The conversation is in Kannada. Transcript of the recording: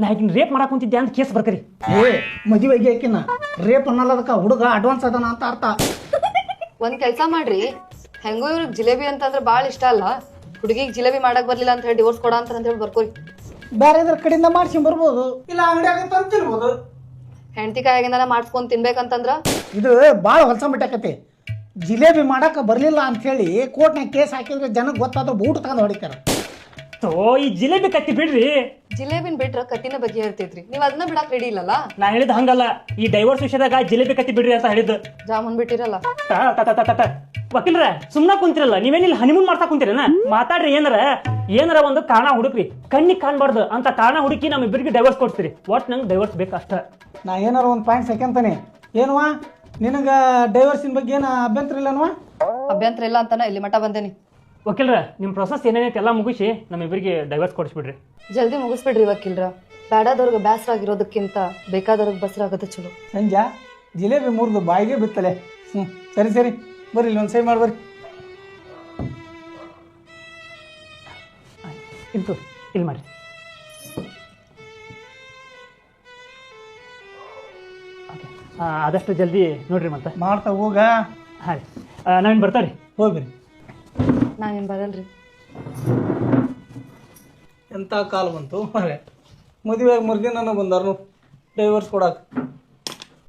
ನಾ ಈಗಿನ ರೇಪ್ ಮಾಡಕ್ ಕುಂತಿದ್ದೆ ಅಂತ ಕೇಸ್ ಬರ್ಕರಿ. ಮದುವೆಗೆ ಆಕಿನ ರೇಪ್ ಅನ್ನೋದಕ್ಕ ಹುಡುಗ ಅಡ್ವಾನ್ಸ್ ಅದಾನ ಅಂತ ಅರ್ಥ. ಒಂದ್ ಕೆಲ್ಸ ಮಾಡ್ರಿ, ಹೆಂಗೋ ಇವ್ರಿಗೆ ಜಿಲೇಬಿ ಅಂತಂದ್ರೆ ಭಾಳ ಇಷ್ಟ ಅಲ್ಲ, ಹುಡುಗಿಗೆ ಜಿಲೇಬಿ ಮಾಡಕ್ ಬರ್ಲಿಲ್ಲ ಅಂತ ಹೇಳಿ ಡಿವೋರ್ಸ್ ಕೊಡ ಅಂತ ಹೇಳಿ ಬರ್ಕೋರಿ. ಬೇರೆ ಇದ್ರ ಕಡೆಯಿಂದ ಮಾಡ್ಸ್ಕೊಂಡ್ ಬರ್ಬೋದು, ಇಲ್ಲ ಅಂಗಡಿಯಾಗ ತಂದು ತಿನ್ಬೋದು. ಹೆಂಡತಿ ಕಾಯಾಗಿಂದ ಮಾಡ್ಸ್ಕೊಂಡ್ ತಿನ್ಬೇಕಂತಂದ್ರ ಇದು ಭಾಳ ಹೊಲಸ ಬಿಟ್ಟಾಕತಿ. ಜಿಲೇಬಿ ಮಾಡಕ್ಕೆ ಬರಲಿಲ್ಲ ಅಂಥೇಳಿ ಕೋರ್ಟ್ನಾಗ ಕೇಸ್ ಹಾಕಿದ್ರೆ ಜನಕ್ಕೆ ಗೊತ್ತಾದ್ರೆ ಬೂಟ್ ತಗೊಂಡು ಹೊಡಿತಾರೆ. ಈ ಜಿಲೇಬಿ ಕತ್ತಿ ಬಿಡ್ರಿ. ಜಿಲೇಬಿನ್ ಬಿಟ್ರ ಕತ್ತಿನ ಬಗ್ಗೆ ಹೇಳ್ತೈತ್ರಿ, ನೀವ್ ಅದನ್ನ ಬಿಡಾಕ್ ರೆಡಿ ಇಲ್ಲಲ್ಲ. ನಾ ಹೇಳಿದ್ ಹಂಗಲ್ಲ, ಈ ಡೈವರ್ಸ್ ವಿಷಯದಾಗ ಜಿಲೇಬಿ ಕತ್ತಿ ಬಿಡ್ರಿ ಅಂತ ಹೇಳಿದ್ದು. ಜಾಮೂನ್ ಬಿಟ್ಟಿರಲ್ಲ. ವಕೀಲ್ರ ಸುಮ್ನ ಕುಂತಿರಲ್ಲ, ನೀವೇನಿಲ್ಲ ಹನಿಮೂನ್ ಮಾಡ್ತಾ ಕುಂತಿರೇನ? ಮಾತಾಡ್ರಿ, ಏನಾರ ಒಂದು ಕಾರಣ ಹುಡುಕ್ರಿ. ಕಣ್ಣಿಗೆ ಕಾಣ್ಬಾರ್ದು ಅಂತ ಕಾರಣ ಹುಡುಕಿ ನಮ್ಮಿಬ್ಬರಿಗೆ ಡೈವರ್ಸ್ ಕೊಡ್ತೀರಿ. ಒಟ್ ನಂಗೆ ಡೈವರ್ಸ್ ಬೇಕಷ್ಟ. ನಾ ಏನಾರ ಒಂದು ಪಾಯಿಂಟ್ ಸೆಕೆಂತಾನೆ ಏನುವಾ, ನಿನಗೆ ಡೈವರ್ಸಿನ ಬಗ್ಗೆ ಏನು ಅಭ್ಯಂತರ ಇಲ್ಲನವಾ? ಅಭ್ಯಂತರ ಇಲ್ಲ ಅಂತಾನ ಇಲ್ಲಿ ಮಠ ಬಂದೇನಿ. ವಕೀಲ್ರ ನಿಮ್ಮ ಪ್ರೊಸೆಸ್ ಏನೇನೈತೆ ಎಲ್ಲ ಮುಗಿಸಿ ನಮ್ಮಿಬ್ಬರಿಗೆ ಡೈವರ್ಸ್ ಕೊಡಿಸ್ಬಿಡ್ರಿ. ಜಲ್ದಿ ಮುಗಿಸ್ಬಿಡ್ರಿ ವಕೀಲ್ರ. ಬೇಡಾದವ್ರಿಗೆ ಬೇಸರ ಆಗಿರೋದಕ್ಕಿಂತ ಬೇಕಾದವ್ರಿಗೆ ಬಸರ ಆಗೋದು ಚಲೋ. ಸಂಜಾ ಜಿಲೇಬಿ ಮುರಿದು ಬಾಯಿಗೆ ಬಿತ್ತಲೆ. ಸರಿ ಸರಿ ಬರ್ರಿ, ಇಲ್ಲಿ ಒಂದು ಸೈ ಮಾಡ್ಬರ್ರಿ. ಇಲ್ಲಿ ಮಾಡ್ರಿ. ಆದಷ್ಟು ಜಲ್ದಿ ನೋಡ್ರಿ ಮತ್ತೆ ಮಾಡ್ತಾ ಹೋಗ. ಹಾಂ ರೀ, ನಾವೇನು ಬರ್ತಾವ್ರಿ, ಹೋಗ್ರಿ. ನಾನೇನು ಬರಲ್ರಿ. ಎಂಥ ಕಾಲ ಬಂತು ಮದುವೆಯಾಗಿ ಮರುದಿನ ಬಂದಾರು ಡೈವರ್ಸ್ ಕೊಡಕ್ಕೆ.